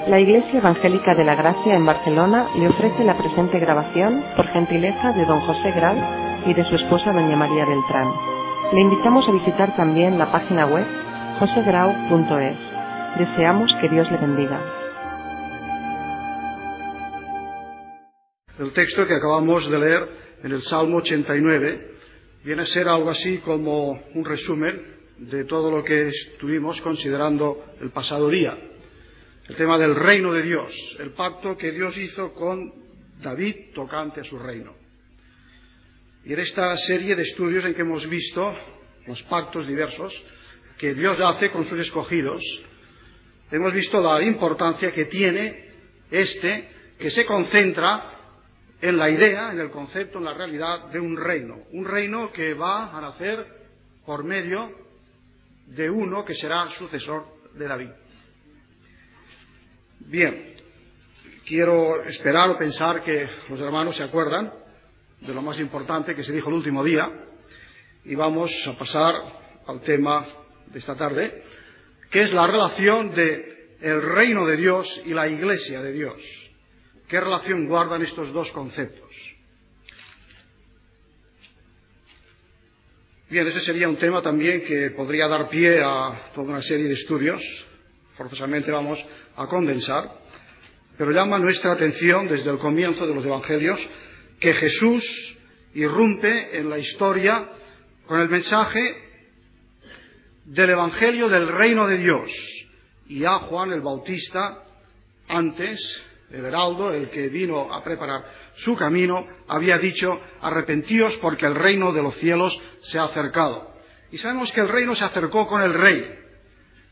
La Iglesia Evangélica de la Gracia en Barcelona le ofrece la presente grabación por gentileza de don José Grau y de su esposa doña María Beltrán. Le invitamos a visitar también la página web josegrau.es. Deseamos que Dios le bendiga. El texto que acabamos de leer en el Salmo 89 viene a ser algo así como un resumen de todo lo que estuvimos considerando el pasado día. El tema del reino de Dios, el pacto que Dios hizo con David tocante a su reino. Y en esta serie de estudios en que hemos visto los pactos diversos que Dios hace con sus escogidos, hemos visto la importancia que tiene que se concentra en la idea, en el concepto, en la realidad de un reino que va a nacer por medio de uno que será sucesor de David. Bien, quiero esperar o pensar que los hermanos se acuerdan de lo más importante que se dijo el último día y vamos a pasar al tema de esta tarde, que es la relación de el reino de Dios y la Iglesia de Dios. ¿Qué relación guardan estos dos conceptos? Bien, ese sería un tema también que podría dar pie a toda una serie de estudios. Forzosamente vamos a condensar, pero llama nuestra atención desde el comienzo de los Evangelios que Jesús irrumpe en la historia con el mensaje del Evangelio del reino de Dios. Y a Juan el Bautista, antes, el heraldo, el que vino a preparar su camino, había dicho: arrepentíos porque el reino de los cielos se ha acercado. Y sabemos que el reino se acercó con el Rey,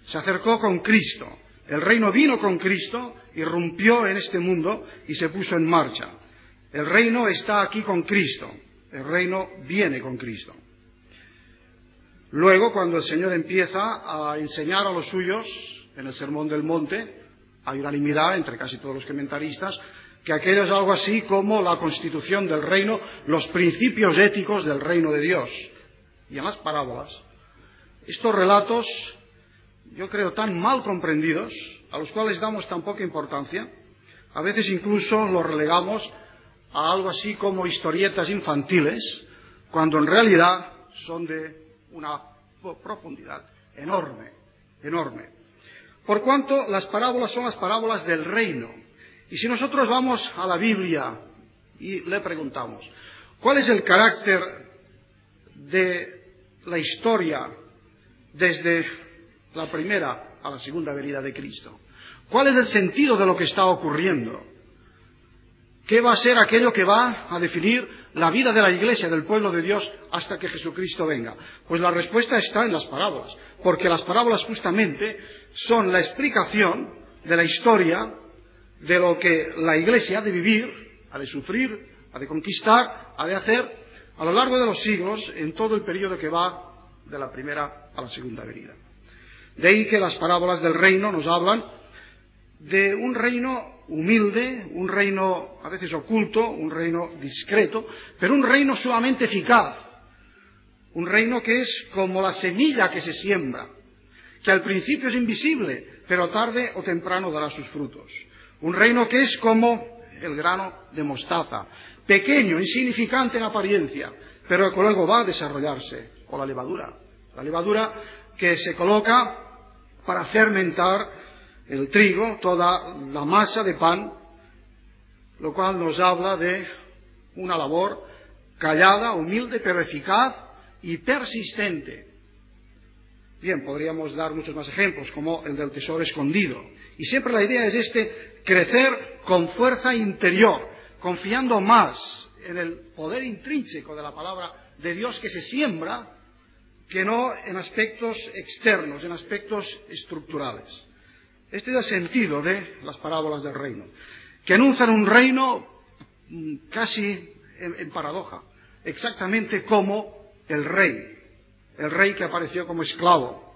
se acercó con Cristo. El reino vino con Cristo, irrumpió en este mundo y se puso en marcha. El reino está aquí con Cristo, el reino viene con Cristo. Luego, cuando el Señor empieza a enseñar a los suyos en el Sermón del Monte, hay unanimidad entre casi todos los comentaristas que aquello es algo así como la constitución del reino, los principios éticos del reino de Dios. Y en las parábolas, estos relatos, yo creo, tan mal comprendidos, a los cuales damos tan poca importancia, a veces incluso los relegamos a algo así como historietas infantiles, cuando en realidad son de una profundidad enorme, enorme. Por cuanto las parábolas son las parábolas del reino. Y si nosotros vamos a la Biblia y le preguntamos, ¿cuál es el carácter de la historia desde la primera a la segunda venida de Cristo? ¿Cuál es el sentido de lo que está ocurriendo? ¿Qué va a ser aquello que va a definir la vida de la Iglesia, del pueblo de Dios, hasta que Jesucristo venga? Pues la respuesta está en las parábolas, porque las parábolas justamente son la explicación de la historia de lo que la Iglesia ha de vivir, ha de sufrir, ha de conquistar, ha de hacer a lo largo de los siglos, en todo el periodo que va de la primera a la segunda venida. De ahí que las parábolas del reino nos hablan de un reino humilde, un reino a veces oculto, un reino discreto, pero un reino sumamente eficaz, un reino que es como la semilla que se siembra, que al principio es invisible, pero tarde o temprano dará sus frutos. Un reino que es como el grano de mostaza, pequeño, insignificante en apariencia, pero que luego va a desarrollarse, o la levadura que se coloca para fermentar el trigo, toda la masa de pan, lo cual nos habla de una labor callada, humilde, pero eficaz y persistente. Bien, podríamos dar muchos más ejemplos, como el del tesoro escondido. Y siempre la idea es crecer con fuerza interior, confiando más en el poder intrínseco de la palabra de Dios que se siembra, que no en aspectos externos, en aspectos estructurales. Este es el sentido de las parábolas del reino, que anuncian un reino casi en paradoja, exactamente como el rey que apareció como esclavo,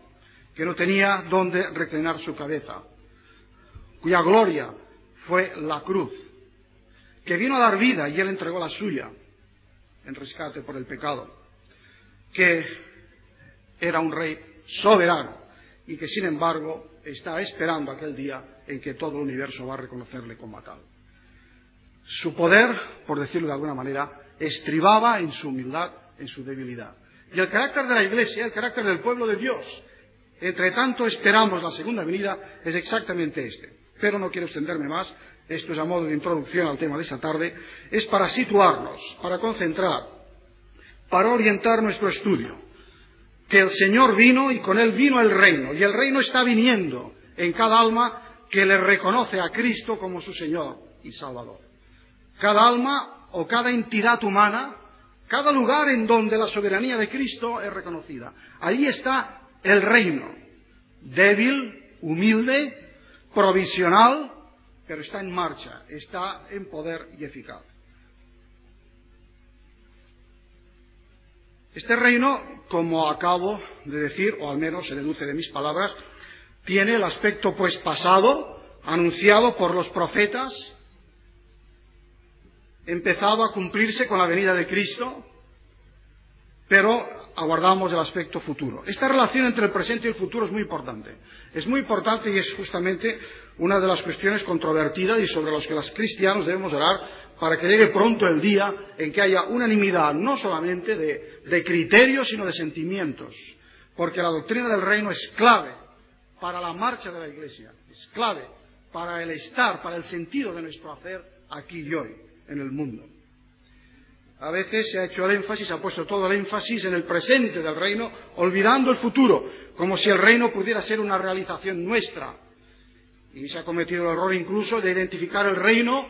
que no tenía dónde reclinar su cabeza, cuya gloria fue la cruz, que vino a dar vida y él entregó la suya en rescate por el pecado, que era un rey soberano y que sin embargo está esperando aquel día en que todo el universo va a reconocerle como tal. Su poder, por decirlo de alguna manera, estribaba en su humildad, en su debilidad. Y el carácter de la Iglesia, el carácter del pueblo de Dios, entre tanto esperamos la segunda venida, es exactamente este. Pero no quiero extenderme más, esto es a modo de introducción al tema de esta tarde, es para situarnos, para concentrar, para orientar nuestro estudio. Que el Señor vino y con Él vino el reino, y el reino está viniendo en cada alma que le reconoce a Cristo como su Señor y Salvador. Cada alma o cada entidad humana, cada lugar en donde la soberanía de Cristo es reconocida. Ahí está el reino, débil, humilde, provisional, pero está en marcha, está en poder y eficaz. Este reino, como acabo de decir, o al menos se deduce de mis palabras, tiene el aspecto pues pasado, anunciado por los profetas, empezado a cumplirse con la venida de Cristo, pero aguardamos el aspecto futuro. Esta relación entre el presente y el futuro es muy importante. Es muy importante y es justamente una de las cuestiones controvertidas y sobre las que los cristianos debemos orar para que llegue pronto el día en que haya unanimidad, no solamente de criterios, sino de sentimientos. Porque la doctrina del reino es clave para la marcha de la Iglesia, es clave para el estar, para el sentido de nuestro hacer aquí y hoy, en el mundo. A veces se ha hecho el énfasis, se ha puesto todo el énfasis en el presente del reino, olvidando el futuro, como si el reino pudiera ser una realización nuestra. Y se ha cometido el error incluso de identificar el reino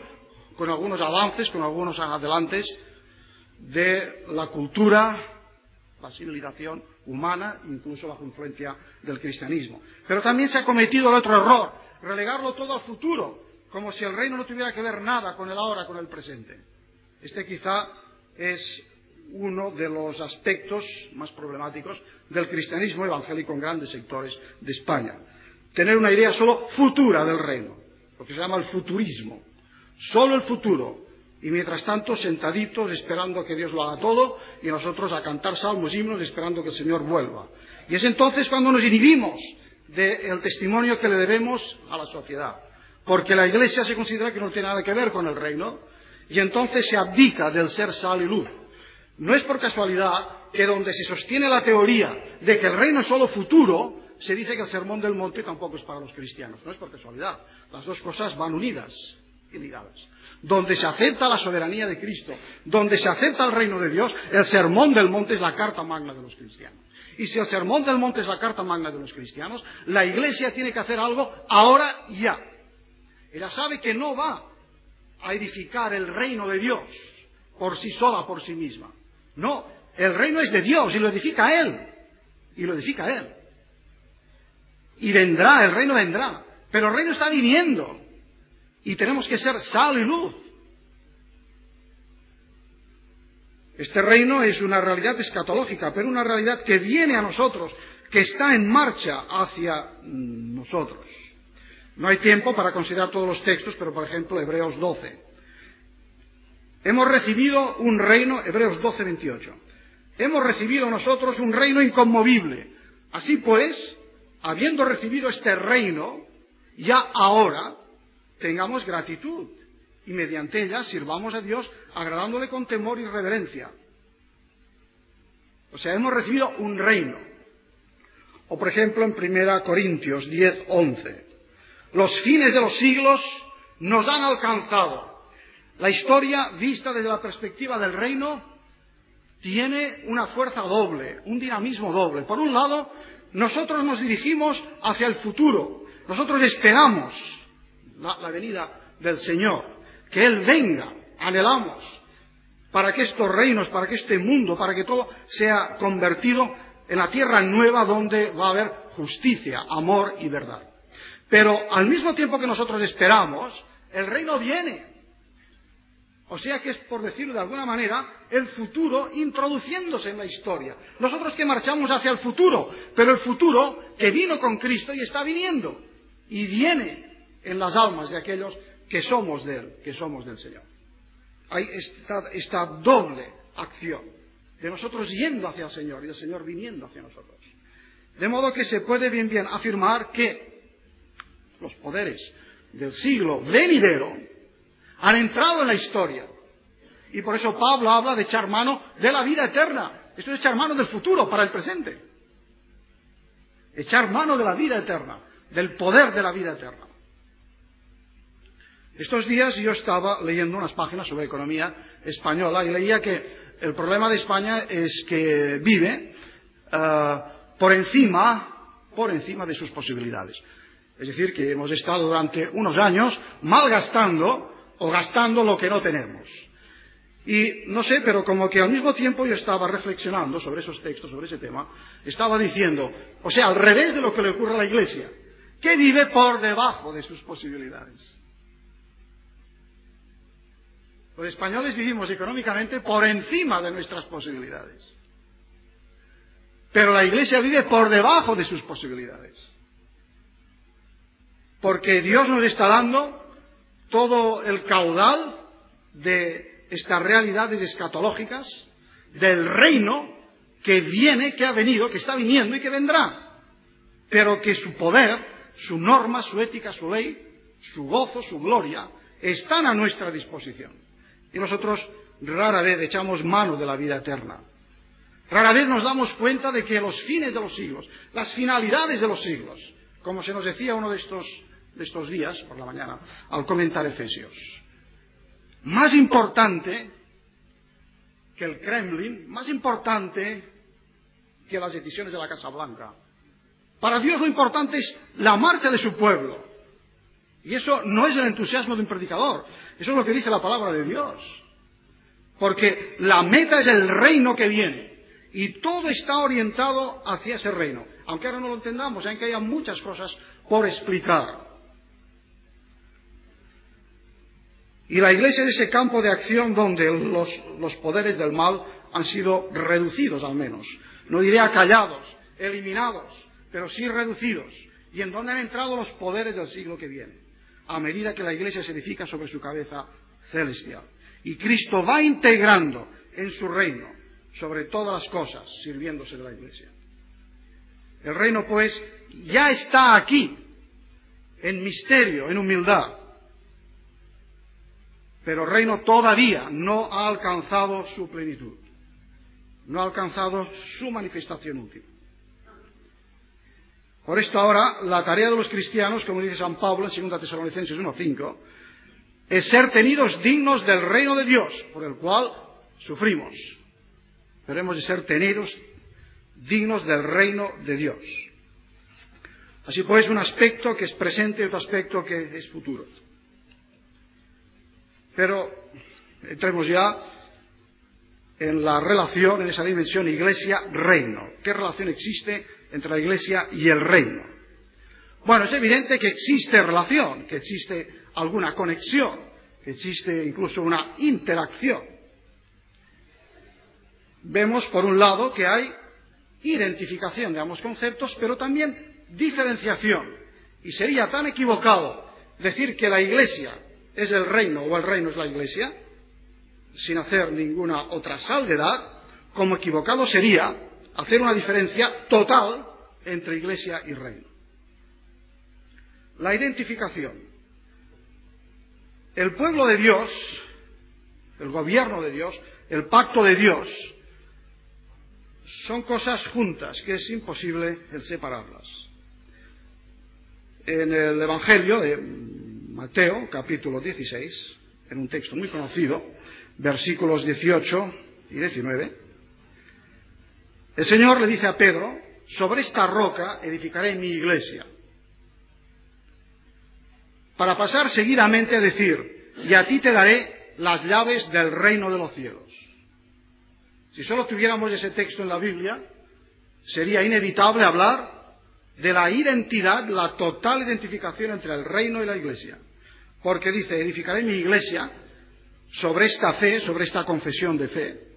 con algunos avances, con algunos adelantes de la cultura, la civilización humana, incluso bajo influencia del cristianismo. Pero también se ha cometido el otro error, relegarlo todo al futuro, como si el reino no tuviera que ver nada con el ahora, con el presente. Este quizá es uno de los aspectos más problemáticos del cristianismo evangélico en grandes sectores de España. Tener una idea solo futura del reino, lo que se llama el futurismo. Solo el futuro. Y mientras tanto, sentaditos, esperando que Dios lo haga todo, y nosotros a cantar salmos, himnos, esperando que el Señor vuelva. Y es entonces cuando nos inhibimos del testimonio que le debemos a la sociedad. Porque la Iglesia se considera que no tiene nada que ver con el reino, y entonces se abdica del ser sal y luz. No es por casualidad que donde se sostiene la teoría de que el reino es solo futuro, se dice que el sermón del monte tampoco es para los cristianos. No es por casualidad. Las dos cosas van unidas y ligadas. Donde se acepta la soberanía de Cristo, donde se acepta el reino de Dios, el sermón del monte es la carta magna de los cristianos. Y si el sermón del monte es la carta magna de los cristianos, la Iglesia tiene que hacer algo ahora y ya. Ella sabe que no va a edificar el reino de Dios por sí sola, por sí misma. No, el reino es de Dios y lo edifica Él. Y lo edifica Él. Y vendrá, el reino vendrá. Pero el reino está viniendo. Y tenemos que ser sal y luz. Este reino es una realidad escatológica, pero una realidad que viene a nosotros, que está en marcha hacia nosotros. No hay tiempo para considerar todos los textos, pero por ejemplo Hebreos 12. Hemos recibido un reino, Hebreos 12, 28. Hemos recibido nosotros un reino inconmovible. Así pues, habiendo recibido este reino, ya ahora tengamos gratitud y mediante ella sirvamos a Dios agradándole con temor y reverencia. O sea, hemos recibido un reino. O por ejemplo en 1 Corintios 10, 11. Los fines de los siglos nos han alcanzado. La historia, vista desde la perspectiva del reino, tiene una fuerza doble, un dinamismo doble. Por un lado, nosotros nos dirigimos hacia el futuro. Nosotros esperamos la venida del Señor, que Él venga, anhelamos, para que estos reinos, para que este mundo, para que todo sea convertido en la tierra nueva donde va a haber justicia, amor y verdad. Pero al mismo tiempo que nosotros esperamos, el reino viene. O sea que es, por decirlo de alguna manera, el futuro introduciéndose en la historia. Nosotros que marchamos hacia el futuro, pero el futuro que vino con Cristo y está viniendo. Y viene en las almas de aquellos que somos de Él, que somos del Señor. Hay esta doble acción de nosotros yendo hacia el Señor y el Señor viniendo hacia nosotros. De modo que se puede bien afirmar que los poderes del siglo venidero, han entrado en la historia. Y por eso Pablo habla de echar mano de la vida eterna. Esto es echar mano del futuro para el presente. Echar mano de la vida eterna, del poder de la vida eterna. Estos días yo estaba leyendo unas páginas sobre economía española y leía que el problema de España es que vive por encima de sus posibilidades. Es decir, que hemos estado durante unos años malgastando o gastando lo que no tenemos. Y no sé, pero como que al mismo tiempo yo estaba reflexionando sobre esos textos, sobre ese tema, estaba diciendo, o sea, al revés de lo que le ocurre a la Iglesia, que vive por debajo de sus posibilidades. Los españoles vivimos económicamente por encima de nuestras posibilidades. Pero la Iglesia vive por debajo de sus posibilidades. Porque Dios nos está dando todo el caudal de estas realidades escatológicas del reino que viene, que ha venido, que está viniendo y que vendrá. Pero que su poder, su norma, su ética, su ley, su gozo, su gloria, están a nuestra disposición. Y nosotros rara vez echamos mano de la vida eterna. Rara vez nos damos cuenta de que los fines de los siglos, las finalidades de los siglos, como se nos decía uno de estos días, por la mañana, al comentar Efesios, más importante que el Kremlin, más importante que las decisiones de la Casa Blanca. Para Dios lo importante es la marcha de su pueblo. Y eso no es el entusiasmo de un predicador, eso es lo que dice la palabra de Dios. Porque la meta es el reino que viene, y todo está orientado hacia ese reino. Aunque ahora no lo entendamos, aunque haya muchas cosas por explicar. Y la Iglesia es ese campo de acción donde los poderes del mal han sido reducidos al menos. No diré acallados, eliminados, pero sí reducidos. Y en donde han entrado los poderes del siglo que viene, a medida que la Iglesia se edifica sobre su cabeza celestial. Y Cristo va integrando en su reino sobre todas las cosas, sirviéndose de la Iglesia. El reino, pues, ya está aquí, en misterio, en humildad. Pero el reino todavía no ha alcanzado su plenitud, no ha alcanzado su manifestación última. Por esto ahora, la tarea de los cristianos, como dice San Pablo en 2 Tesalonicenses 1:5, es ser tenidos dignos del reino de Dios, por el cual sufrimos. Pero hemos de ser tenidos dignos del reino de Dios. Así pues, un aspecto que es presente y otro aspecto que es futuro. Pero entremos ya en la relación, en esa dimensión Iglesia-reino. ¿Qué relación existe entre la Iglesia y el reino? Bueno, es evidente que existe relación, que existe alguna conexión, que existe incluso una interacción. Vemos, por un lado, que hay identificación de ambos conceptos, pero también diferenciación. Y sería tan equivocado decir que la Iglesia es el reino o el reino es la Iglesia, sin hacer ninguna otra salvedad, como equivocado sería hacer una diferencia total entre Iglesia y reino. La identificación. El pueblo de Dios, el gobierno de Dios, el pacto de Dios, son cosas juntas que es imposible el separarlas. En el Evangelio de Mateo, capítulo 16, en un texto muy conocido, versículos 18 y 19, el Señor le dice a Pedro: sobre esta roca edificaré mi iglesia. Para pasar seguidamente a decir: y a ti te daré las llaves del reino de los cielos. Si solo tuviéramos ese texto en la Biblia, sería inevitable hablar de la identidad, la total identificación entre el reino y la Iglesia. Porque dice: edificaré mi iglesia sobre esta fe, sobre esta confesión de fe.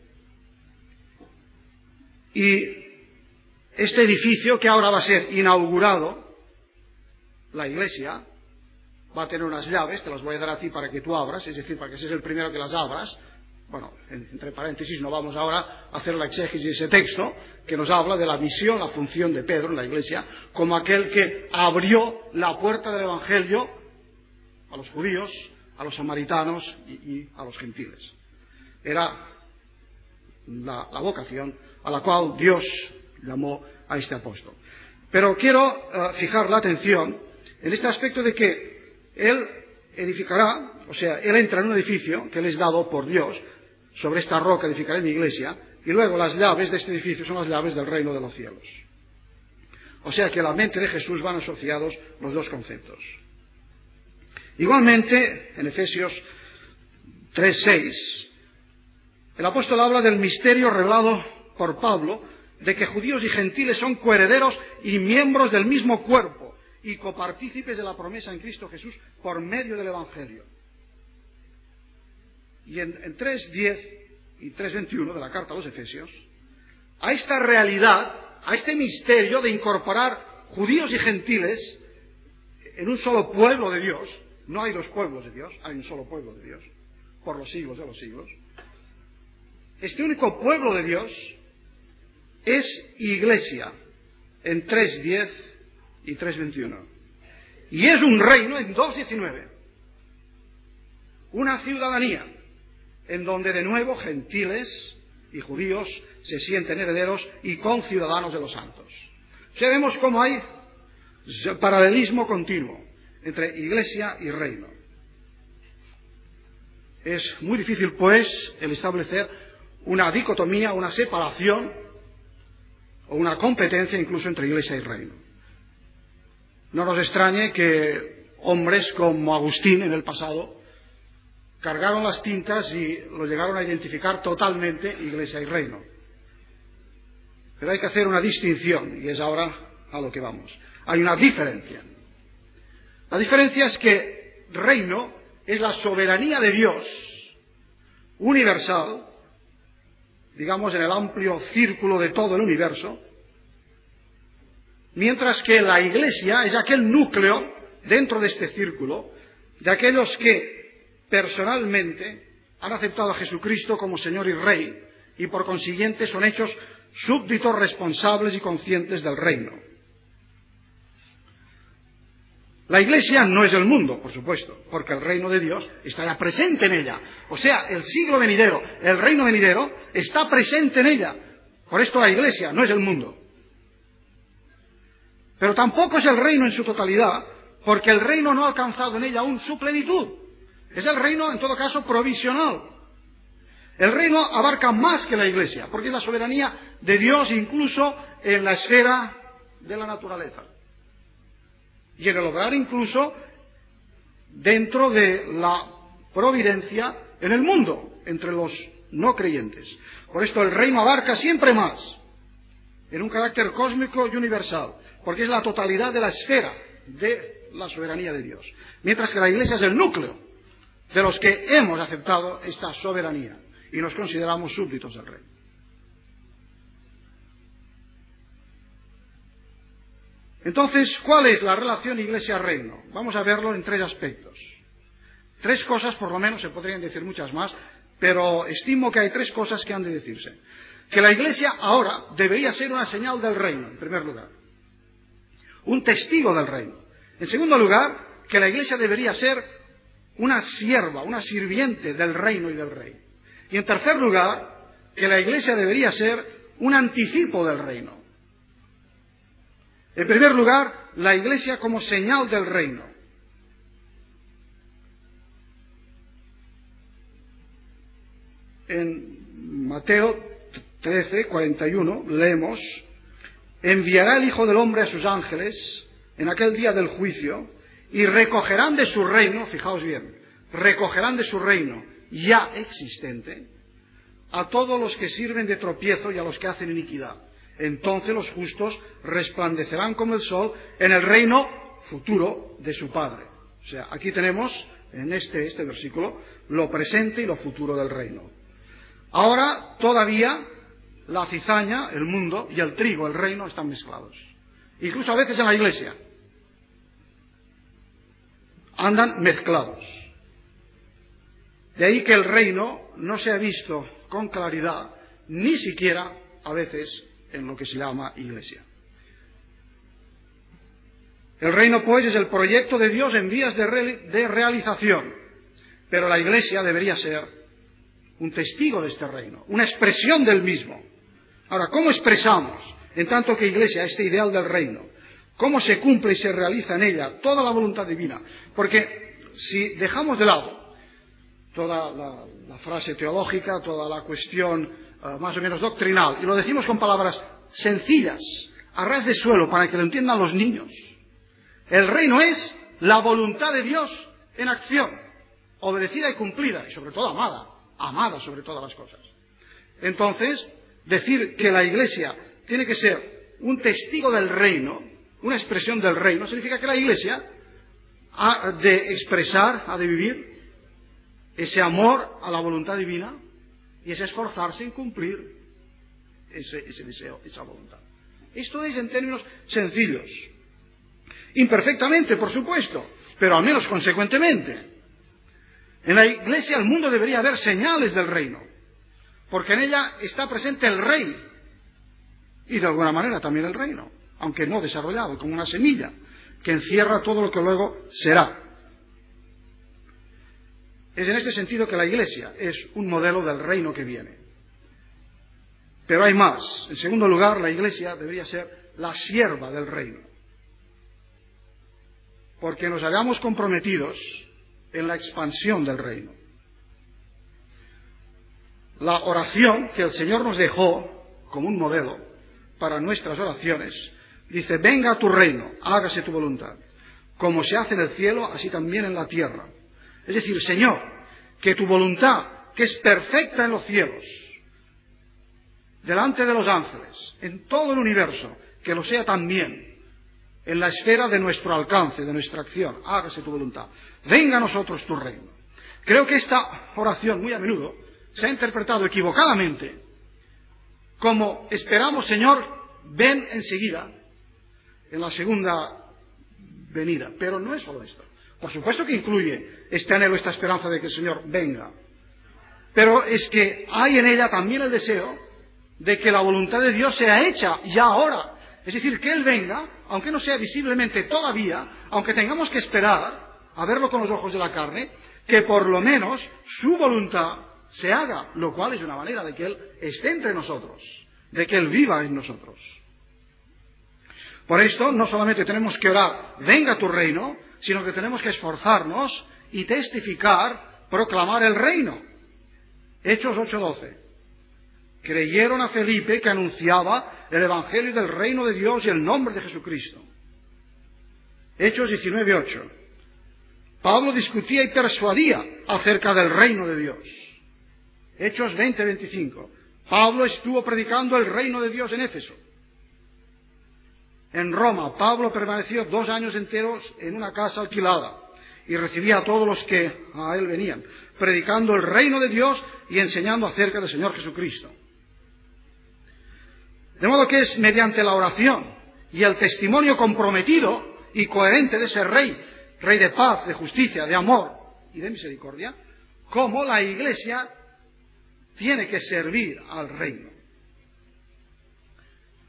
Y este edificio que ahora va a ser inaugurado, la iglesia, va a tener unas llaves, te las voy a dar a ti para que tú abras, es decir, para que seas el primero que las abras, Bueno, entre paréntesis, no vamos ahora a hacer la exégesis de ese texto que nos habla de la misión, la función de Pedro en la Iglesia como aquel que abrió la puerta del Evangelio a los judíos, a los samaritanos y a los gentiles. Era la vocación a la cual Dios llamó a este apóstol. Pero quiero fijar la atención en este aspecto de que él edificará, o sea, él entra en un edificio que le es dado por Dios. Sobre esta roca edificaré mi iglesia, y luego las llaves de este edificio son las llaves del reino de los cielos. O sea que a la mente de Jesús van asociados los dos conceptos. Igualmente, en Efesios 3:6, el apóstol habla del misterio revelado por Pablo, de que judíos y gentiles son coherederos y miembros del mismo cuerpo, y copartícipes de la promesa en Cristo Jesús por medio del Evangelio. Y en 3:10 y 3:21 de la carta a los Efesios, a esta realidad, a este misterio de incorporar judíos y gentiles en un solo pueblo de Dios, no hay dos pueblos de Dios, hay un solo pueblo de Dios, por los siglos de los siglos. Este único pueblo de Dios es iglesia, en 3:10 y 3:21. Y es un reino en 2:19. Una ciudadanía en donde de nuevo gentiles y judíos se sienten herederos y conciudadanos de los santos. Ya vemos cómo hay paralelismo continuo entre iglesia y reino. Es muy difícil, pues, el establecer una dicotomía, una separación o una competencia incluso entre iglesia y reino. No nos extrañe que hombres como Agustín en el pasado cargaron las tintas y lo llegaron a identificar totalmente iglesia y reino. Pero hay que hacer una distinción, y es ahora a lo que vamos. Hay una diferencia. La diferencia es que reino es la soberanía de Dios universal, digamos en el amplio círculo de todo el universo, mientras que la iglesia es aquel núcleo dentro de este círculo de aquellos que personalmente han aceptado a Jesucristo como Señor y Rey y por consiguiente son hechos súbditos responsables y conscientes del reino. La iglesia no es el mundo, por supuesto, porque el reino de Dios está ya presente en ella. O sea, el siglo venidero, el reino venidero, está presente en ella. Por esto la iglesia no es el mundo. Pero tampoco es el reino en su totalidad, porque el reino no ha alcanzado en ella aún su plenitud. Es el reino, en todo caso, provisional. El reino abarca más que la iglesia, porque es la soberanía de Dios incluso en la esfera de la naturaleza. Y en el hogar incluso dentro de la providencia en el mundo, entre los no creyentes. Por esto el reino abarca siempre más, en un carácter cósmico y universal, porque es la totalidad de la esfera de la soberanía de Dios. Mientras que la iglesia es el núcleo de los que hemos aceptado esta soberanía y nos consideramos súbditos del reino. Entonces, ¿cuál es la relación iglesia-reino? Vamos a verlo en tres aspectos. Tres cosas, por lo menos, se podrían decir muchas más, pero estimo que hay tres cosas que han de decirse. Que la iglesia ahora debería ser una señal del reino, en primer lugar. Un testigo del reino. En segundo lugar, que la iglesia debería ser una sierva, una sirviente del reino y del rey. Y en tercer lugar, que la iglesia debería ser un anticipo del reino. En primer lugar, la iglesia como señal del reino. En Mateo 13:41 leemos: enviará el Hijo del Hombre a sus ángeles en aquel día del juicio y recogerán de su reino, fijaos bien, recogerán de su reino ya existente a todos los que sirven de tropiezo y a los que hacen iniquidad. Entonces los justos resplandecerán como el sol en el reino futuro de su Padre. O sea, aquí tenemos en este versículo lo presente y lo futuro del reino. Ahora todavía la cizaña, el mundo, y el trigo, el reino, están mezclados. Incluso a veces en la iglesia andan mezclados. De ahí que el reino no sea visto con claridad, ni siquiera a veces en lo que se llama iglesia. El reino, pues, es el proyecto de Dios en vías de realización, pero la iglesia debería ser un testigo de este reino, una expresión del mismo. Ahora, ¿cómo expresamos, en tanto que iglesia, este ideal del reino? ¿Cómo se cumple y se realiza en ella toda la voluntad divina? Porque si dejamos de lado toda la frase teológica, toda la cuestión más o menos doctrinal, y lo decimos con palabras sencillas, a ras de suelo, para que lo entiendan los niños, el reino es la voluntad de Dios en acción, obedecida y cumplida, y sobre todo amada sobre todas las cosas. Entonces, decir que la iglesia tiene que ser un testigo del reino, una expresión del reino, significa que la iglesia ha de expresar, ha de vivir ese amor a la voluntad divina y ese esforzarse en cumplir ese deseo, esa voluntad. Esto es en términos sencillos. Imperfectamente, por supuesto, pero al menos consecuentemente. En la iglesia, el mundo debería haber señales del reino, porque en ella está presente el rey y de alguna manera también el reino, aunque no desarrollado, como una semilla que encierra todo lo que luego será. Es en este sentido que la iglesia es un modelo del reino que viene. Pero hay más. En segundo lugar, la iglesia debería ser la sierva del reino, porque nos hallamos comprometidos en la expansión del reino. La oración que el Señor nos dejó como un modelo para nuestras oraciones dice: venga a tu reino, hágase tu voluntad, como se hace en el cielo, así también en la tierra. Es decir, Señor, que tu voluntad, que es perfecta en los cielos, delante de los ángeles, en todo el universo, que lo sea también en la esfera de nuestro alcance, de nuestra acción. Hágase tu voluntad. Venga a nosotros tu reino. Creo que esta oración muy a menudo se ha interpretado equivocadamente como: esperamos, Señor, ven enseguida, en la segunda venida. Pero no es solo esto. Por supuesto que incluye este anhelo, esta esperanza de que el Señor venga. Pero es que hay en ella también el deseo de que la voluntad de Dios sea hecha ya ahora. Es decir, que Él venga, aunque no sea visiblemente todavía, aunque tengamos que esperar a verlo con los ojos de la carne, que por lo menos su voluntad se haga, lo cual es una manera de que Él esté entre nosotros, de que Él viva en nosotros. Por esto, no solamente tenemos que orar, venga tu reino, sino que tenemos que esforzarnos y testificar, proclamar el reino. Hechos 8:12. Creyeron a Felipe, que anunciaba el evangelio del reino de Dios y el nombre de Jesucristo. Hechos 19:8. Pablo discutía y persuadía acerca del reino de Dios. Hechos 20:25. Pablo estuvo predicando el reino de Dios en Éfeso. En Roma, Pablo permaneció 2 años enteros en una casa alquilada y recibía a todos los que a él venían, predicando el reino de Dios y enseñando acerca del Señor Jesucristo. De modo que es mediante la oración y el testimonio comprometido y coherente de ese rey de paz, de justicia, de amor y de misericordia, como la iglesia tiene que servir al reino.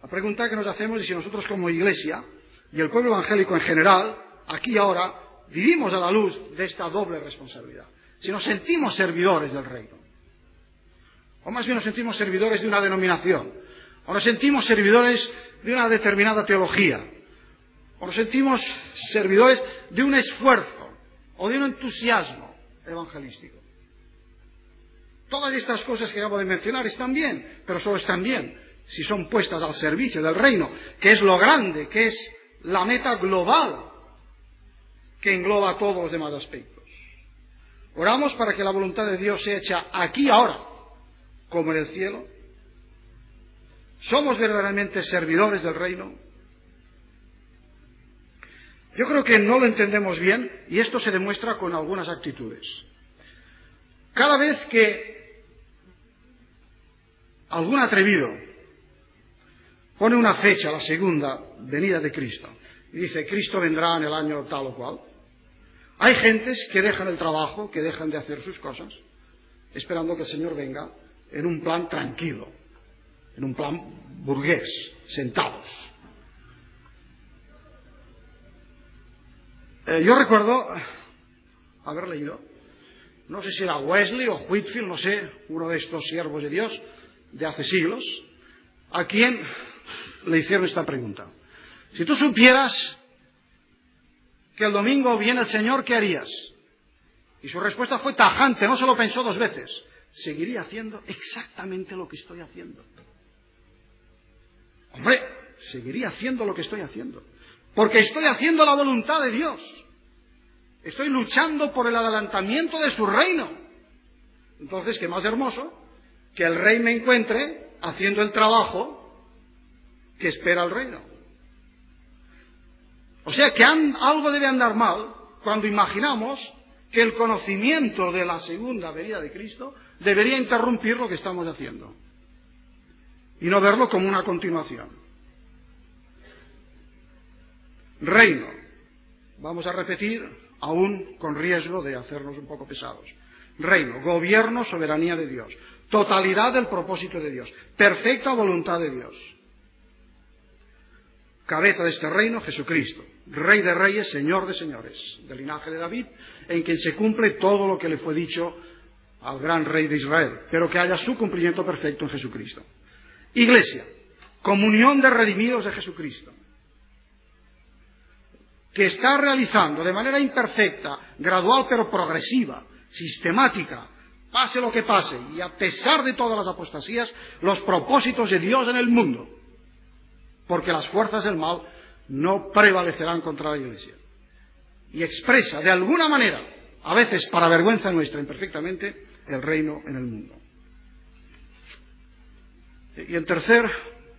La pregunta que nos hacemos es si nosotros como iglesia y el pueblo evangélico en general, aquí y ahora, vivimos a la luz de esta doble responsabilidad. Si nos sentimos servidores del reino, o más bien nos sentimos servidores de una denominación, o nos sentimos servidores de una determinada teología, o nos sentimos servidores de un esfuerzo o de un entusiasmo evangelístico. Todas estas cosas que acabo de mencionar están bien, pero solo están bien si son puestas al servicio del reino, que es lo grande, que es la meta global que engloba todos los demás aspectos. Oramos para que la voluntad de Dios sea hecha aquí ahora, como en el cielo. ¿Somos verdaderamente servidores del reino? Yo creo que no lo entendemos bien, y esto se demuestra con algunas actitudes. Cada vez que algún atrevido pone una fecha a la segunda venida de Cristo y dice: Cristo vendrá en el año tal o cual, hay gentes que dejan el trabajo, que dejan de hacer sus cosas, esperando que el Señor venga en un plan tranquilo, en un plan burgués, sentados. Yo recuerdo haber leído, no sé si era Wesley o Whitefield, no sé, uno de estos siervos de Dios de hace siglos, a quien le hicieron esta pregunta: si tú supieras que el domingo viene el Señor, ¿qué harías? Y su respuesta fue tajante, no se lo pensó dos veces: seguiría haciendo exactamente lo que estoy haciendo. Hombre, seguiría haciendo lo que estoy haciendo, porque estoy haciendo la voluntad de Dios. Estoy luchando por el adelantamiento de su reino. Entonces, ¿qué más hermoso que el rey me encuentre haciendo el trabajo que espera el reino? O sea que algo debe andar mal cuando imaginamos que el conocimiento de la segunda venida de Cristo debería interrumpir lo que estamos haciendo y no verlo como una continuación. Reino. Vamos a repetir, aún con riesgo de hacernos un poco pesados. Reino, gobierno, soberanía de Dios, totalidad del propósito de Dios, perfecta voluntad de Dios. Cabeza de este reino, Jesucristo, Rey de reyes, Señor de señores, del linaje de David, en quien se cumple todo lo que le fue dicho al gran Rey de Israel, pero que haya su cumplimiento perfecto en Jesucristo. Iglesia, comunión de redimidos de Jesucristo, que está realizando de manera imperfecta, gradual pero progresiva, sistemática, pase lo que pase, y a pesar de todas las apostasías, los propósitos de Dios en el mundo, porque las fuerzas del mal no prevalecerán contra la Iglesia. Y expresa de alguna manera, a veces para vergüenza nuestra imperfectamente, el reino en el mundo. Y en tercer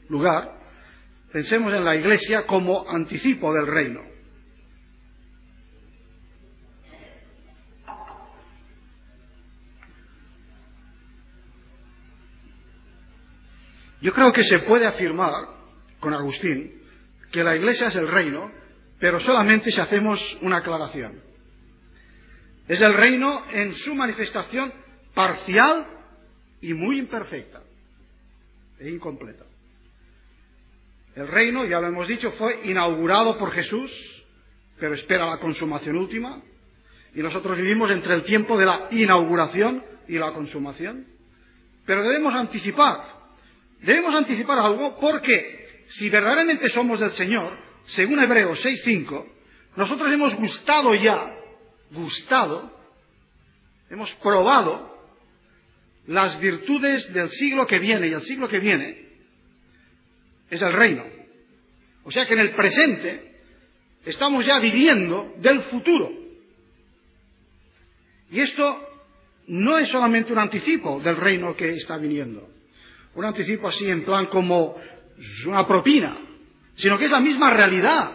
lugar, pensemos en la Iglesia como anticipo del reino. Yo creo que se puede afirmar, con Agustín, que la Iglesia es el reino, pero solamente si hacemos una aclaración. Es el reino en su manifestación parcial y muy imperfecta e incompleta. El reino, ya lo hemos dicho, fue inaugurado por Jesús, pero espera la consumación última, y nosotros vivimos entre el tiempo de la inauguración y la consumación. Pero debemos anticipar algo, porque si verdaderamente somos del Señor, según Hebreos 6:5, nosotros hemos hemos probado las virtudes del siglo que viene, y el siglo que viene es el reino. O sea que en el presente estamos ya viviendo del futuro. Y esto no es solamente un anticipo del reino que está viniendo, un anticipo así en plan como una propina, sino que es la misma realidad,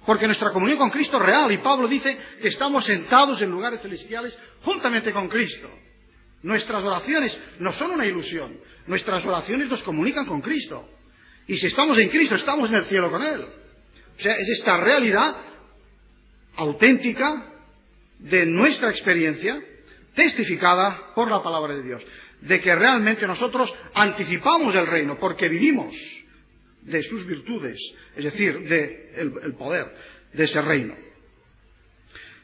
porque nuestra comunión con Cristo es real, y Pablo dice que estamos sentados en lugares celestiales juntamente con Cristo. Nuestras oraciones no son una ilusión, nuestras oraciones nos comunican con Cristo, y si estamos en Cristo, estamos en el cielo con Él. O sea, es esta realidad auténtica de nuestra experiencia, testificada por la palabra de Dios, de que realmente nosotros anticipamos el reino, porque vivimos de sus virtudes, es decir, del poder de ese reino.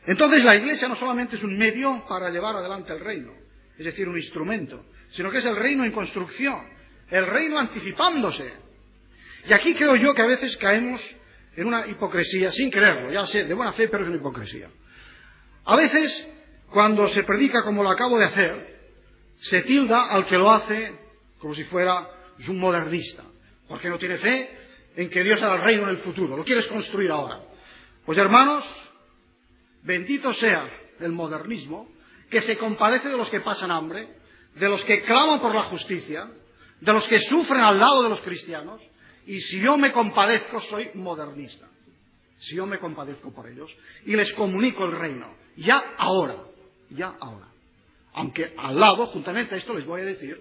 Entonces la Iglesia no solamente es un medio para llevar adelante el reino, es decir, un instrumento, sino que es el reino en construcción, el reino anticipándose. Y aquí creo yo que a veces caemos en una hipocresía, sin quererlo, ya sé, de buena fe, pero es una hipocresía. A veces, cuando se predica como lo acabo de hacer, se tilda al que lo hace como si fuera un modernista, porque no tiene fe en que Dios hará el reino en el futuro, lo quieres construir ahora. Pues hermanos, bendito sea el modernismo, que se compadece de los que pasan hambre, de los que claman por la justicia, de los que sufren al lado de los cristianos, y si yo me compadezco, soy modernista. Si yo me compadezco por ellos y les comunico el reino, ya ahora. Aunque al lado, juntamente a esto, les voy a decir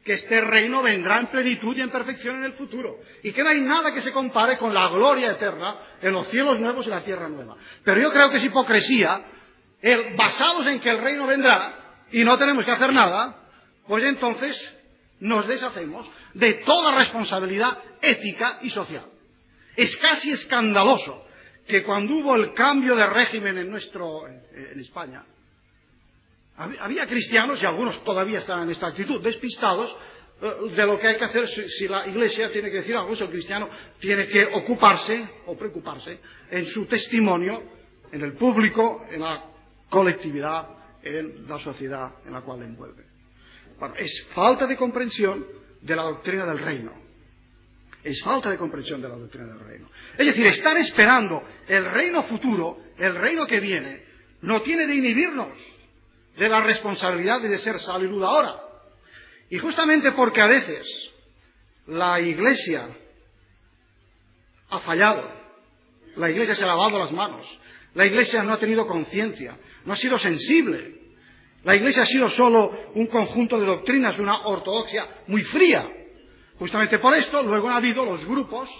que este reino vendrá en plenitud y en perfección en el futuro, y que no hay nada que se compare con la gloria eterna en los cielos nuevos y la tierra nueva. Pero yo creo que es hipocresía, basados en que el reino vendrá y no tenemos que hacer nada, pues entonces nos deshacemos de toda responsabilidad ética y social. Es casi escandaloso que cuando hubo el cambio de régimen en España, había cristianos, y algunos todavía están en esta actitud, despistados de lo que hay que hacer si la Iglesia tiene que decir algo, si el cristiano tiene que ocuparse o preocuparse en su testimonio, en el público, en la colectividad, en la sociedad en la cual le envuelve. Bueno, es falta de comprensión de la doctrina del reino. Es falta de comprensión de la doctrina del reino. Es decir, estar esperando el reino futuro, el reino que viene, no tiene de inhibirnos de la responsabilidad de ser sal y luz ahora. Y justamente porque a veces la Iglesia ha fallado, la Iglesia se ha lavado las manos, la Iglesia no ha tenido conciencia, no ha sido sensible, la Iglesia ha sido solo un conjunto de doctrinas, una ortodoxia muy fría. Justamente por esto luego han habido los grupos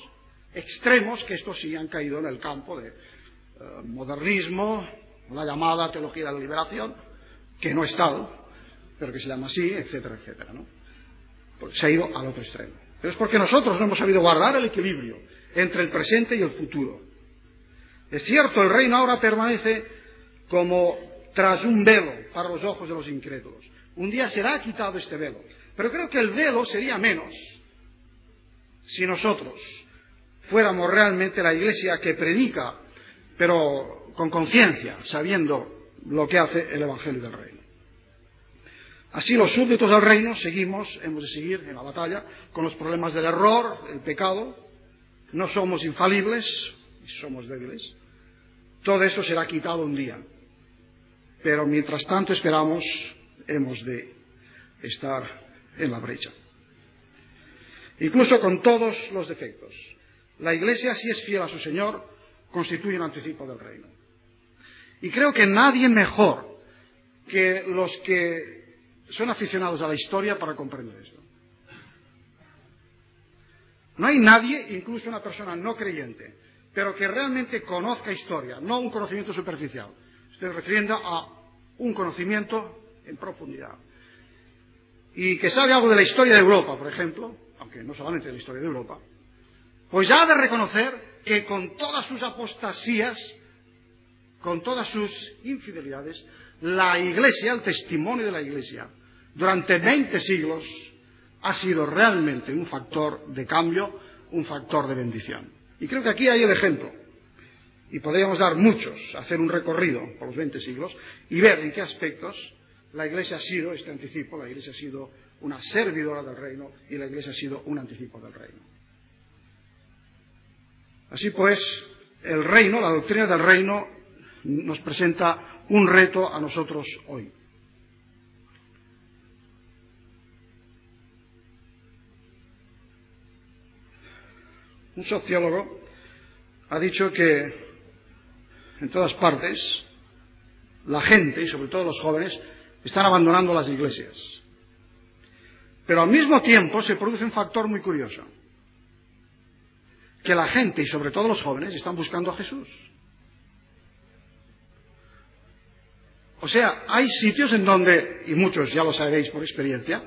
extremos que estos sí han caído en el campo de modernismo, la llamada teología de la liberación, que no es tal, pero que se llama así, etcétera, etcétera, ¿no? Pues se ha ido al otro extremo. Pero es porque nosotros no hemos sabido guardar el equilibrio entre el presente y el futuro. Es cierto, el reino ahora permanece como tras un velo para los ojos de los incrédulos. Un día será quitado este velo, pero creo que el velo sería menos si nosotros fuéramos realmente la Iglesia que predica, pero con conciencia, sabiendo lo que hace el Evangelio del Reino. Así los súbditos del reino hemos de seguir en la batalla con los problemas del error, el pecado. No somos infalibles, somos débiles. Todo eso será quitado un día. Pero mientras tanto esperamos, hemos de estar en la brecha. Incluso con todos los defectos, la Iglesia, si es fiel a su Señor, constituye un anticipo del reino. Y creo que nadie mejor que los que son aficionados a la historia para comprender esto. No hay nadie, incluso una persona no creyente, pero que realmente conozca historia, no un conocimiento superficial. Estoy refiriendo a un conocimiento en profundidad. Y que sabe algo de la historia de Europa, por ejemplo, aunque no solamente de la historia de Europa, pues ya ha de reconocer que con todas sus apostasías, con todas sus infidelidades, la Iglesia, el testimonio de la Iglesia, durante 20 siglos ha sido realmente un factor de cambio, un factor de bendición. Y creo que aquí hay el ejemplo. Y podríamos dar muchos, hacer un recorrido por los 20 siglos y ver en qué aspectos la Iglesia ha sido este anticipo, la Iglesia ha sido una servidora del reino y la Iglesia ha sido un anticipo del reino. Así pues, el reino, la doctrina del reino, nos presenta un reto a nosotros hoy. Un sociólogo ha dicho que en todas partes la gente, y sobre todo los jóvenes, están abandonando las iglesias. Pero al mismo tiempo se produce un factor muy curioso, que la gente, y sobre todo los jóvenes, están buscando a Jesús. O sea, hay sitios en donde, y muchos ya lo sabéis por experiencia,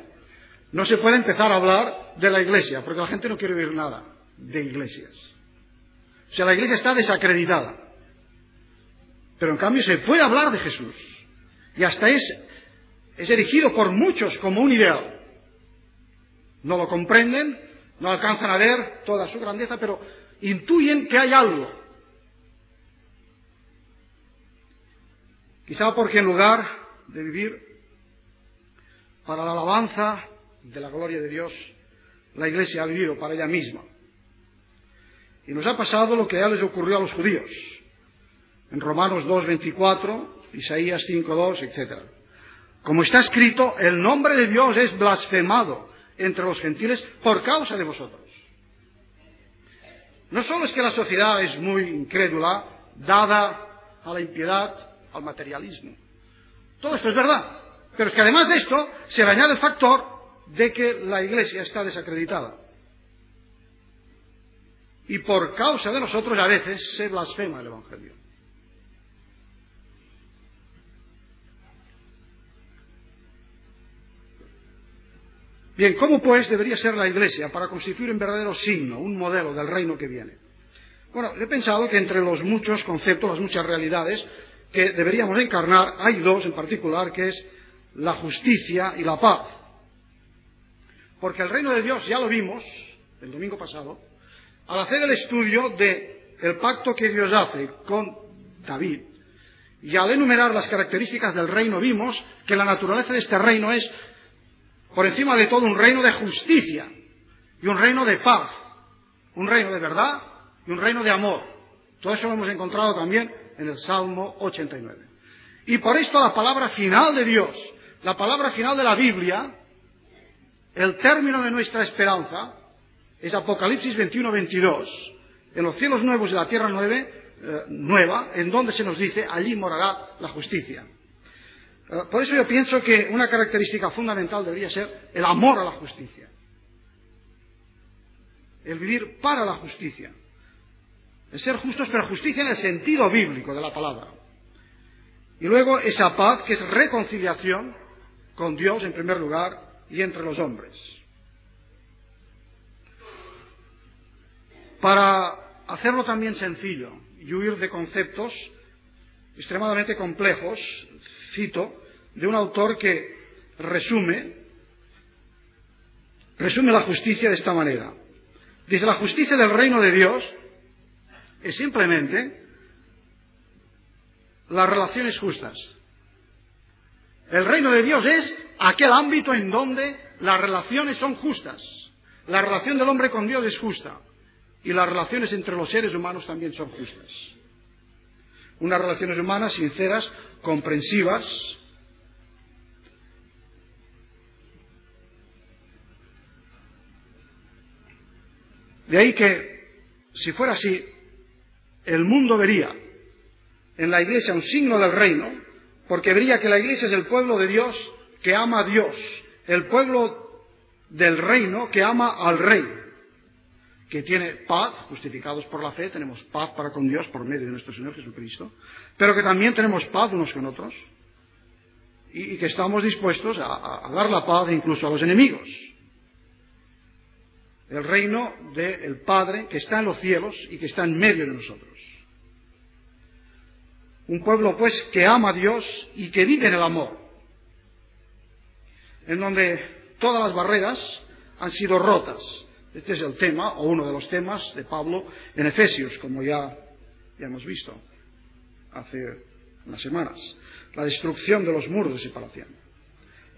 no se puede empezar a hablar de la iglesia, porque la gente no quiere oír nada de iglesias. O sea, la iglesia está desacreditada. Pero en cambio se puede hablar de Jesús. Y hasta es erigido por muchos como un ideal. No lo comprenden, no alcanzan a ver toda su grandeza, pero intuyen que hay algo. Quizá porque en lugar de vivir para la alabanza de la gloria de Dios, la Iglesia ha vivido para ella misma. Y nos ha pasado lo que ya les ocurrió a los judíos. En Romanos 2:24, Isaías 5:2, etc. Como está escrito, el nombre de Dios es blasfemado entre los gentiles por causa de vosotros. No solo es que la sociedad es muy incrédula, dada a la impiedad, al materialismo. Todo esto es verdad. Pero es que además de esto se le añade el factor de que la Iglesia está desacreditada. Y por causa de nosotros a veces se blasfema el Evangelio. Bien, ¿cómo pues debería ser la Iglesia para constituir un verdadero signo, un modelo del reino que viene? Bueno, he pensado que entre los muchos conceptos, las muchas realidades que deberíamos encarnar, hay dos en particular, que es la justicia y la paz. Porque el reino de Dios, ya lo vimos el domingo pasado, al hacer el estudio del pacto que Dios hace con David, y al enumerar las características del reino, vimos que la naturaleza de este reino es, por encima de todo, un reino de justicia y un reino de paz, un reino de verdad y un reino de amor. Todo eso lo hemos encontrado también en el Salmo 89. Y por esto la palabra final de Dios, la palabra final de la Biblia, el término de nuestra esperanza, es Apocalipsis 21-22, en los cielos nuevos y la tierra nueva, en donde se nos dice, allí morará la justicia. Por eso yo pienso que una característica fundamental debería ser el amor a la justicia, el vivir para la justicia, el ser justos, pero justicia en el sentido bíblico de la palabra. Y luego esa paz que es reconciliación con Dios en primer lugar y entre los hombres. Para hacerlo también sencillo y huir de conceptos extremadamente complejos, cito de un autor que resume la justicia de esta manera. Dice, la justicia del reino de Dios es simplemente las relaciones justas. El reino de Dios es aquel ámbito en donde las relaciones son justas. La relación del hombre con Dios es justa. Y las relaciones entre los seres humanos también son justas. Unas relaciones humanas sinceras, comprensivas. De ahí que, si fuera así, el mundo vería en la Iglesia un signo del reino, porque vería que la Iglesia es el pueblo de Dios que ama a Dios, el pueblo del reino que ama al Rey, que tiene paz, justificados por la fe, tenemos paz para con Dios por medio de nuestro Señor Jesucristo, pero que también tenemos paz unos con otros, y que estamos dispuestos a dar la paz incluso a los enemigos. El reino del Padre que está en los cielos y que está en medio de nosotros. Un pueblo, pues, que ama a Dios y que vive en el amor, en donde todas las barreras han sido rotas. Este es el tema, o uno de los temas de Pablo en Efesios, como ya hemos visto hace unas semanas. La destrucción de los muros de separación.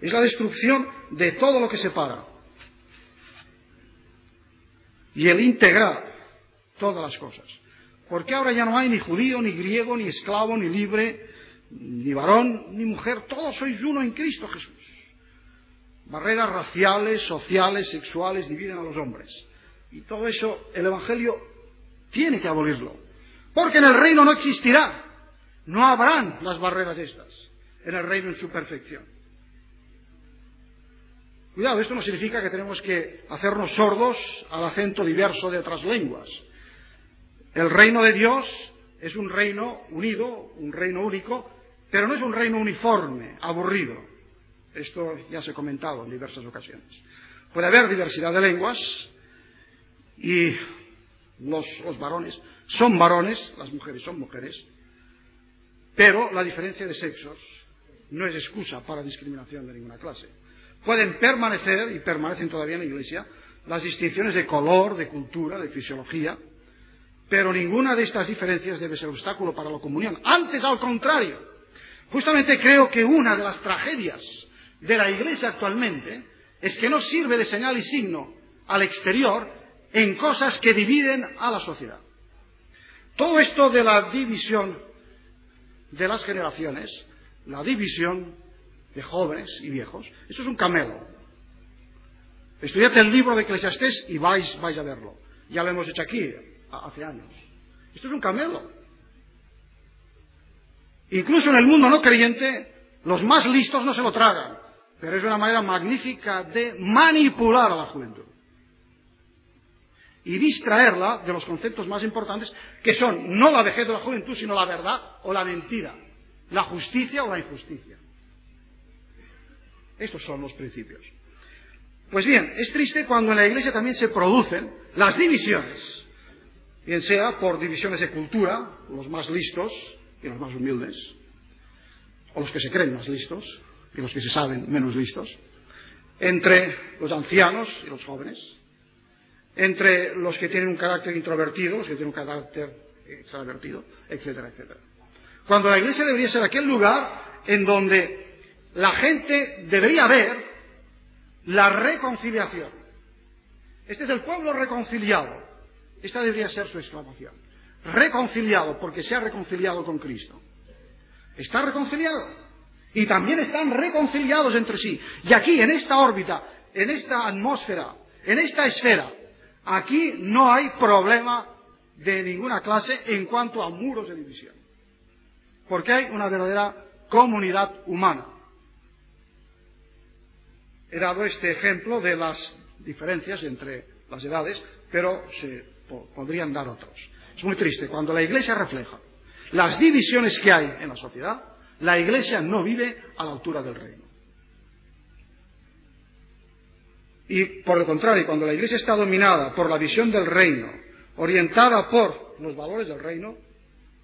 Es la destrucción de todo lo que separa. Y el integrar todas las cosas. Porque ahora ya no hay ni judío, ni griego, ni esclavo, ni libre, ni varón, ni mujer. Todos sois uno en Cristo Jesús. Barreras raciales, sociales, sexuales dividen a los hombres. Y todo eso el Evangelio tiene que abolirlo. Porque en el reino no existirá. No habrán las barreras estas. En el reino en su perfección. Cuidado, esto no significa que tenemos que hacernos sordos al acento diverso de otras lenguas. El reino de Dios es un reino unido, un reino único, pero no es un reino uniforme, aburrido. Esto ya se ha comentado en diversas ocasiones. Puede haber diversidad de lenguas y los varones son varones, las mujeres son mujeres, pero la diferencia de sexos no es excusa para discriminación de ninguna clase. Pueden permanecer, y permanecen todavía en la Iglesia, las distinciones de color, de cultura, de fisiología, pero ninguna de estas diferencias debe ser obstáculo para la comunión. Antes, al contrario, justamente creo que una de las tragedias de la Iglesia actualmente es que no sirve de señal y signo al exterior en cosas que dividen a la sociedad. Todo esto de la división de las generaciones, la división de jóvenes y viejos, eso es un camelo. Estudiad el libro de Eclesiastés y vais a verlo. Ya lo hemos hecho aquí hace años. Esto es un camelo. Incluso en el mundo no creyente, los más listos no se lo tragan, pero es una manera magnífica de manipular a la juventud y distraerla de los conceptos más importantes, que son no la vejez de la juventud, sino la verdad o la mentira, la justicia o la injusticia. Estos son los principios. Pues bien, es triste cuando en la Iglesia también se producen las divisiones, bien sea por divisiones de cultura, los más listos y los más humildes, o los que se creen más listos y los que se saben menos listos, entre los ancianos y los jóvenes, entre los que tienen un carácter introvertido, los que tienen un carácter extravertido, etcétera, etcétera. Cuando la Iglesia debería ser aquel lugar en donde la gente debería ver la reconciliación. Este es el pueblo reconciliado. Esta debería ser su exclamación. Reconciliado, porque se ha reconciliado con Cristo. Está reconciliado. Y también están reconciliados entre sí. Y aquí, en esta órbita, en esta atmósfera, en esta esfera, aquí no hay problema de ninguna clase en cuanto a muros de división. Porque hay una verdadera comunidad humana. He dado este ejemplo de las diferencias entre las edades, pero se podrían dar otros. Es muy triste. Cuando la Iglesia refleja las divisiones que hay en la sociedad, la Iglesia no vive a la altura del reino. Y por el contrario, cuando la Iglesia está dominada por la visión del reino, orientada por los valores del reino,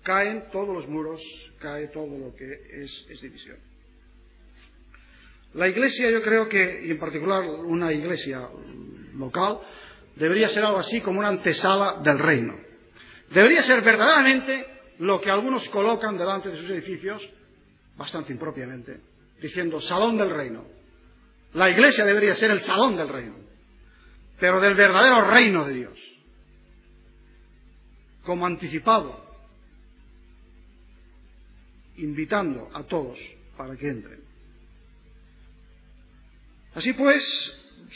caen todos los muros, cae todo lo que es división. La Iglesia, yo creo que, y en particular una Iglesia local, debería ser algo así como una antesala del reino. Debería ser verdaderamente lo que algunos colocan delante de sus edificios, bastante impropiamente, diciendo salón del reino. La Iglesia debería ser el salón del reino, pero del verdadero reino de Dios, como anticipado, invitando a todos para que entren. Así pues,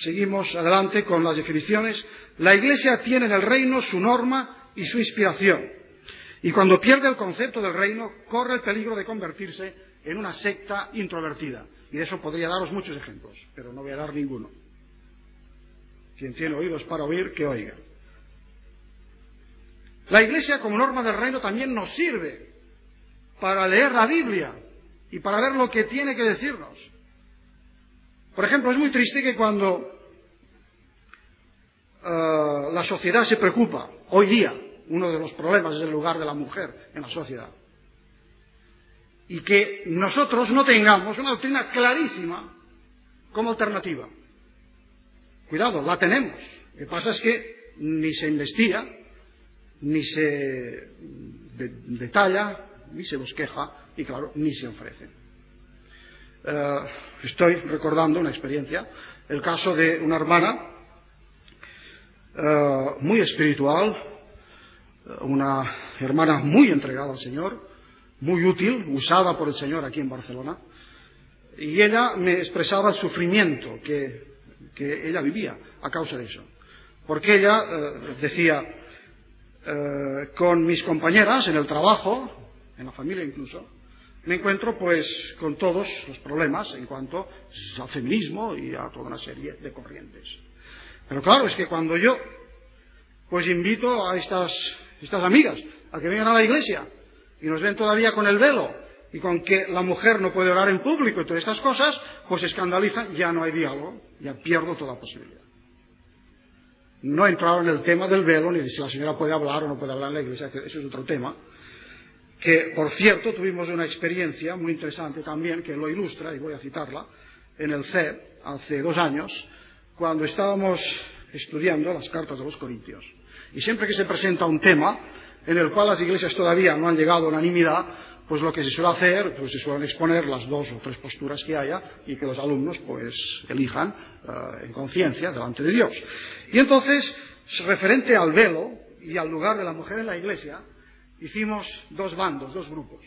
seguimos adelante con las definiciones. La Iglesia tiene en el reino su norma y su inspiración. Y cuando pierde el concepto del reino, corre el peligro de convertirse en una secta introvertida. Y de eso podría daros muchos ejemplos, pero no voy a dar ninguno. Quien tiene oídos para oír, que oiga. La Iglesia, como norma del reino, también nos sirve para leer la Biblia y para ver lo que tiene que decirnos. Por ejemplo, es muy triste que cuando la sociedad se preocupa, hoy día, uno de los problemas es el lugar de la mujer en la sociedad, y que nosotros no tengamos una doctrina clarísima como alternativa. Cuidado, la tenemos. Lo que pasa es que ni se investiga, ni se detalla, ni se bosqueja, y claro, ni se ofrece. Estoy recordando una experiencia, el caso de una hermana muy espiritual, una hermana muy entregada al Señor, muy útil, usada por el Señor aquí en Barcelona, y ella me expresaba el sufrimiento que ella vivía a causa de eso. Porque ella decía, con mis compañeras en el trabajo, en la familia incluso, me encuentro pues con todos los problemas en cuanto al feminismo y a toda una serie de corrientes. Pero claro, es que cuando yo pues invito a estas amigas a que vengan a la iglesia y nos ven todavía con el velo y con que la mujer no puede orar en público y todas estas cosas, pues se escandalizan, ya no hay diálogo, ya pierdo toda posibilidad. No he entrado en el tema del velo, ni de si la señora puede hablar o no puede hablar en la iglesia, que eso es otro tema, que por cierto tuvimos una experiencia muy interesante también, que lo ilustra, y voy a citarla, en el CEP, hace 2 años, cuando estábamos estudiando las cartas de los Corintios. Y siempre que se presenta un tema en el cual las iglesias todavía no han llegado a unanimidad, pues lo que se suele hacer, pues se suelen exponer las 2 o 3 posturas que haya y que los alumnos pues elijan en conciencia delante de Dios. Y entonces, referente al velo y al lugar de la mujer en la iglesia, hicimos 2 bandos, 2 grupos.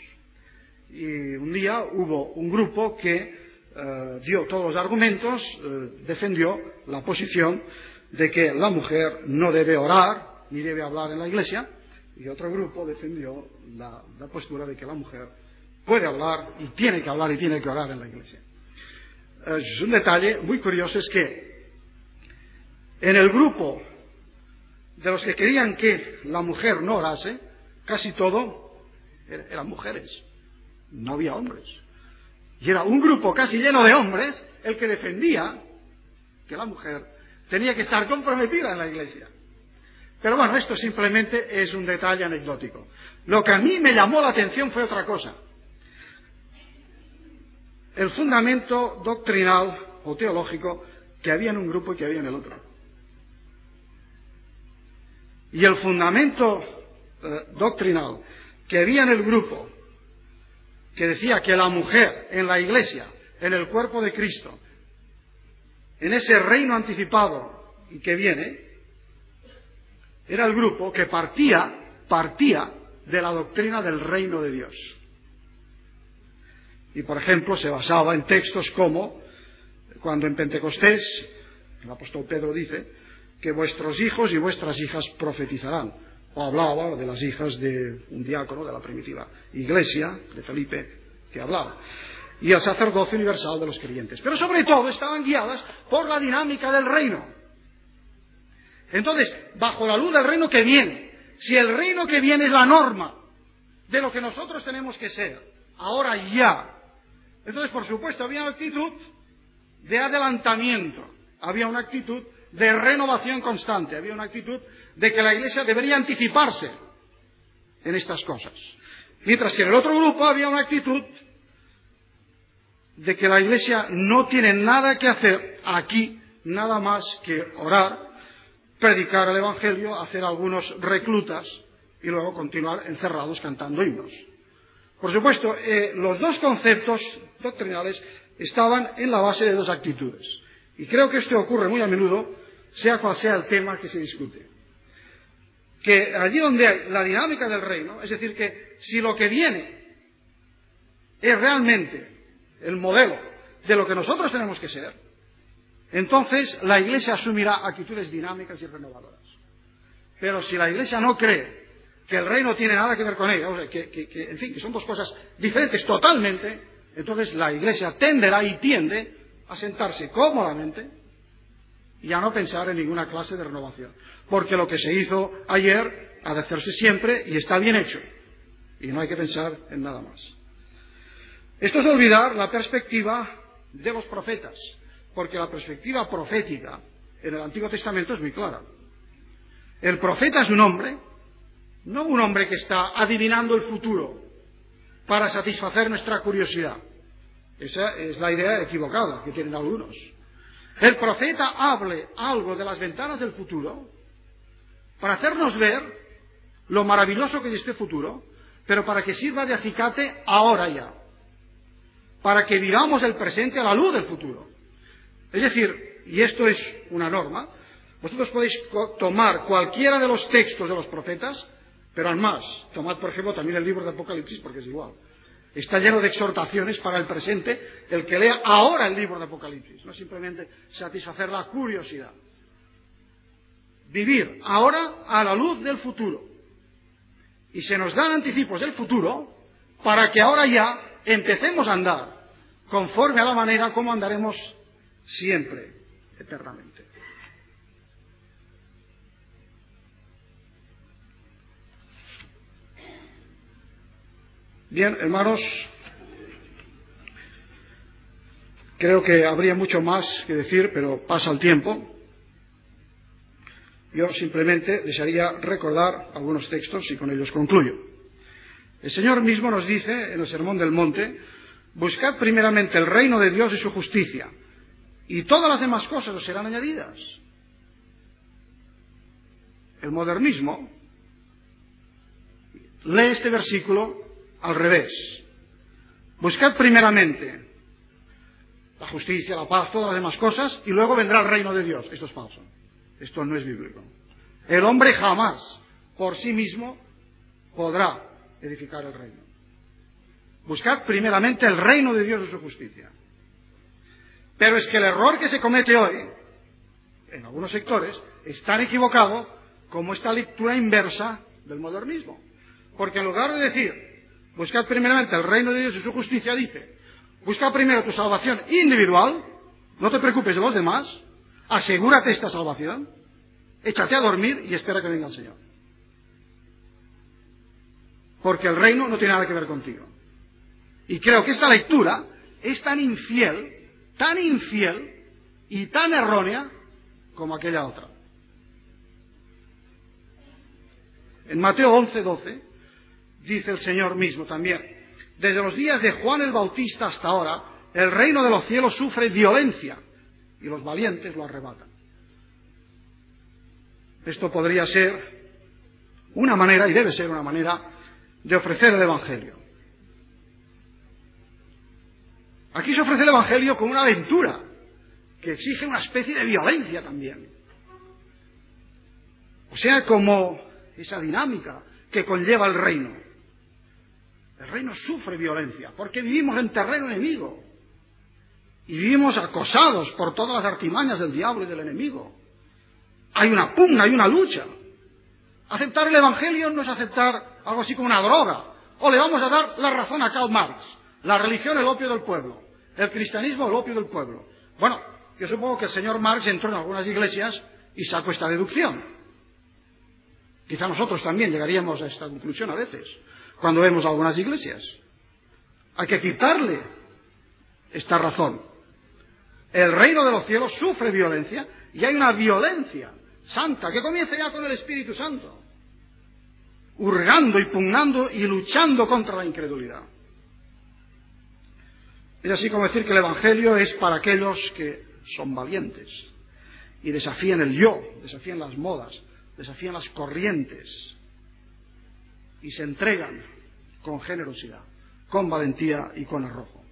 Y un día hubo un grupo que dio todos los argumentos, defendió la posición de que la mujer no debe orar ni debe hablar en la iglesia, y otro grupo defendió la postura de que la mujer puede hablar y tiene que hablar y tiene que orar en la iglesia. Es un detalle muy curioso, es que en el grupo de los que querían que la mujer no orase, casi todo eran mujeres, no había hombres. Y era un grupo casi lleno de hombres el que defendía que la mujer tenía que estar comprometida en la Iglesia. Pero bueno, esto simplemente es un detalle anecdótico. Lo que a mí me llamó la atención fue otra cosa. El fundamento doctrinal o teológico que había en un grupo y que había en el otro. Y el fundamento doctrinal que había en el grupo, que decía que la mujer en la Iglesia, en el cuerpo de Cristo, en ese reino anticipado y que viene, era el grupo que partía de la doctrina del reino de Dios. Y por ejemplo se basaba en textos como cuando en Pentecostés el apóstol Pedro dice que vuestros hijos y vuestras hijas profetizarán, o hablaba de las hijas de un diácono de la primitiva iglesia de Felipe que hablaba, y el sacerdocio universal de los creyentes, pero sobre todo estaban guiadas por la dinámica del reino. Entonces, bajo la luz del reino que viene, si el reino que viene es la norma de lo que nosotros tenemos que ser, ahora ya, entonces por supuesto había una actitud de adelantamiento, había una actitud de renovación constante, había una actitud de que la Iglesia debería anticiparse en estas cosas. Mientras que en el otro grupo había una actitud de que la Iglesia no tiene nada que hacer aquí, nada más que orar, predicar el Evangelio, hacer algunos reclutas y luego continuar encerrados cantando himnos. Por supuesto, los dos conceptos doctrinales estaban en la base de dos actitudes. Y creo que esto ocurre muy a menudo, sea cual sea el tema que se discute. Que allí donde hay la dinámica del reino, es decir, que si lo que viene es realmente el modelo de lo que nosotros tenemos que ser, entonces la Iglesia asumirá actitudes dinámicas y renovadoras. Pero si la Iglesia no cree que el reino tiene nada que ver con ella, o sea, en fin, que son dos cosas diferentes totalmente, entonces la Iglesia tenderá y tiende a sentarse cómodamente y a no pensar en ninguna clase de renovación. Porque lo que se hizo ayer ha de hacerse siempre y está bien hecho. Y no hay que pensar en nada más. Esto es olvidar la perspectiva de los profetas, porque la perspectiva profética en el Antiguo Testamento es muy clara. El profeta es un hombre, no un hombre que está adivinando el futuro para satisfacer nuestra curiosidad. Esa es la idea equivocada que tienen algunos. El profeta hable algo de las ventanas del futuro para hacernos ver lo maravilloso que es este futuro, pero para que sirva de acicate ahora ya, para que vivamos el presente a la luz del futuro. Es decir, y esto es una norma, vosotros podéis tomar cualquiera de los textos de los profetas, pero al más, tomad por ejemplo también el libro de Apocalipsis, porque es igual. Está lleno de exhortaciones para el presente, el que lea ahora el libro de Apocalipsis, no simplemente satisfacer la curiosidad. Vivir ahora a la luz del futuro. Y se nos dan anticipos del futuro para que ahora ya empecemos a andar conforme a la manera como andaremos siempre, eternamente. Bien, hermanos, creo que habría mucho más que decir, pero pasa el tiempo. Yo simplemente desearía recordar algunos textos y con ellos concluyo. El Señor mismo nos dice en el Sermón del Monte: buscad primeramente el reino de Dios y su justicia, y todas las demás cosas os serán añadidas. El modernismo lee este versículo al revés. Buscad primeramente la justicia, la paz, todas las demás cosas, y luego vendrá el reino de Dios. Esto es falso. Esto no es bíblico. El hombre jamás, por sí mismo, podrá edificar el reino. Buscad primeramente el reino de Dios y su justicia. Pero es que el error que se comete hoy, en algunos sectores, es tan equivocado como esta lectura inversa del modernismo. Porque en lugar de decir, buscad primeramente el reino de Dios y su justicia, dice, busca primero tu salvación individual, no te preocupes de los demás, asegúrate esta salvación, échate a dormir y espera que venga el Señor. Porque el reino no tiene nada que ver contigo. Y creo que esta lectura es tan infiel, y tan errónea como aquella otra. En Mateo 11:12 dice el Señor mismo también: desde los días de Juan el Bautista hasta ahora, el reino de los cielos sufre violencia y los valientes lo arrebatan. Esto podría ser una manera, y debe ser una manera, de ofrecer el Evangelio. Aquí se ofrece el Evangelio como una aventura que exige una especie de violencia también. O sea, como esa dinámica que conlleva el reino. El reino sufre violencia porque vivimos en terreno enemigo y vivimos acosados por todas las artimañas del diablo y del enemigo. Hay una pugna, hay una lucha. Aceptar el Evangelio no es aceptar algo así como una droga. O le vamos a dar la razón a Karl Marx. La religión es el opio del pueblo. El cristianismo es el opio del pueblo. Bueno, yo supongo que el señor Marx entró en algunas iglesias y sacó esta deducción. Quizá nosotros también llegaríamos a esta conclusión a veces, cuando vemos algunas iglesias. Hay que quitarle esta razón. El reino de los cielos sufre violencia y hay una violencia santa que comienza ya con el Espíritu Santo, hurgando y pugnando y luchando contra la incredulidad. Es así como decir que el Evangelio es para aquellos que son valientes y desafían el yo, desafían las modas, desafían las corrientes y se entregan con generosidad, con valentía y con arrojo.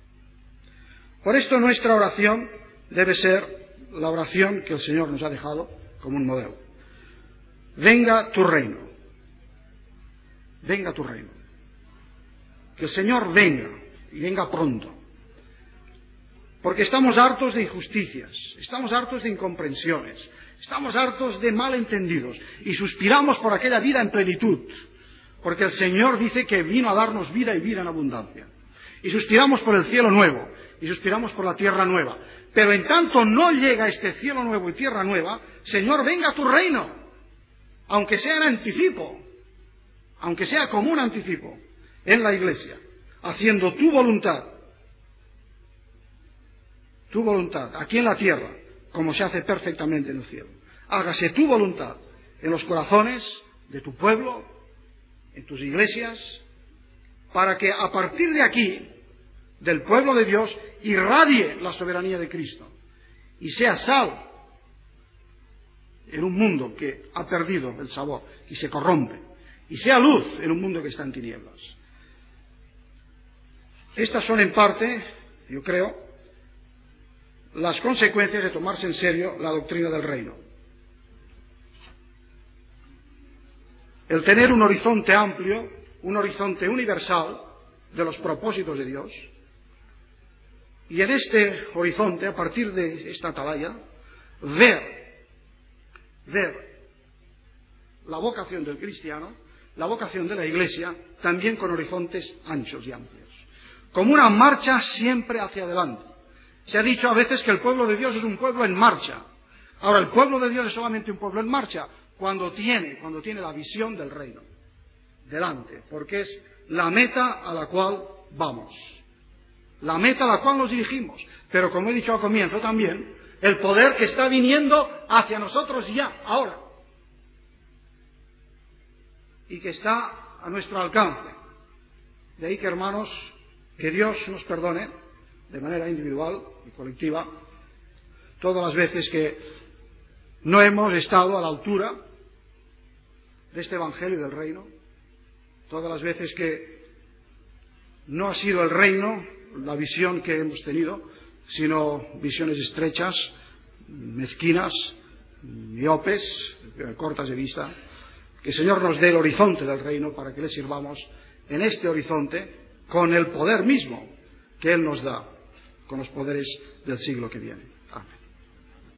Por esto nuestra oración debe ser la oración que el Señor nos ha dejado como un modelo. Venga tu reino. Venga tu reino. Que el Señor venga y venga pronto. Porque estamos hartos de injusticias, estamos hartos de incomprensiones, estamos hartos de malentendidos y suspiramos por aquella vida en plenitud. Porque el Señor dice que vino a darnos vida y vida en abundancia. Y suspiramos por el cielo nuevo y suspiramos por la tierra nueva. Pero en tanto no llega este cielo nuevo y tierra nueva, Señor, venga a tu reino, aunque sea en anticipo, aunque sea como un anticipo, en la iglesia, haciendo tu voluntad, aquí en la tierra, como se hace perfectamente en el cielo. Hágase tu voluntad en los corazones de tu pueblo, en tus iglesias, para que a partir de aquí, del pueblo de Dios, irradie la soberanía de Cristo y sea sal en un mundo que ha perdido el sabor y se corrompe, y sea luz en un mundo que está en tinieblas. Estas son en parte, yo creo, las consecuencias de tomarse en serio la doctrina del reino. El tener un horizonte amplio, un horizonte universal de los propósitos de Dios. Y en este horizonte, a partir de esta atalaya, ver la vocación del cristiano, la vocación de la Iglesia, también con horizontes anchos y amplios, como una marcha siempre hacia adelante. Se ha dicho a veces que el pueblo de Dios es un pueblo en marcha. Ahora, el pueblo de Dios es solamente un pueblo en marcha cuando tiene la visión del reino delante, porque es la meta a la cual vamos. La meta a la cual nos dirigimos, pero como he dicho al comienzo también, el poder que está viniendo hacia nosotros ya, ahora, y que está a nuestro alcance. De ahí que, hermanos, que Dios nos perdone de manera individual y colectiva todas las veces que no hemos estado a la altura de este Evangelio del reino, todas las veces que no ha sido el reino la visión que hemos tenido, sino visiones estrechas, mezquinas, miopes, cortas de vista. Que el Señor nos dé el horizonte del reino para que le sirvamos en este horizonte con el poder mismo que Él nos da, con los poderes del siglo que viene.